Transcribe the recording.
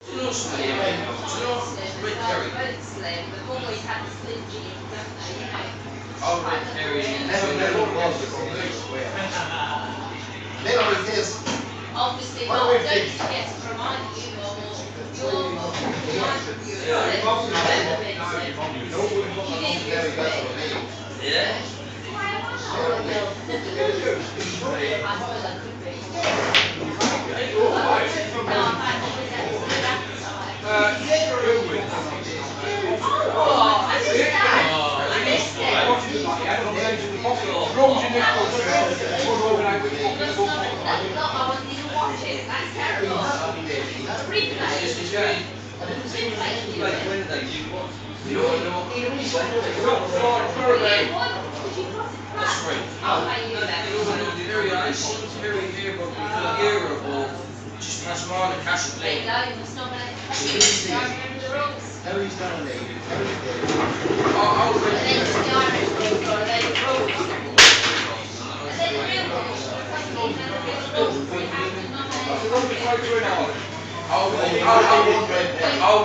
Do you know something? Do you know Red Kerry? They've always had the slim jeans, haven't they? You know. Oh, Red Kerry. Never was before me, I swear. Never exists. Obviously What not. do we Don't think? forget to remind you of your life review. Yeah. You There we go did for me. Yeah? Why am I not? I suppose I could be. No, I've had a good appetite. Oh, I missed that. I missed it. I wasn't even watching. That's terrible. Replay. Replay. You know what? That's right. I'll pay you that. Very nice. Very favorable for the era of just pass them on and cash it There you later. go. You must not make. Don't remember the rules. Harry's done it. I'll And then just the Irish rules, or are they the rules? Are they the real rules? Doesn't mean they're the real rules. You have to nominate. I'll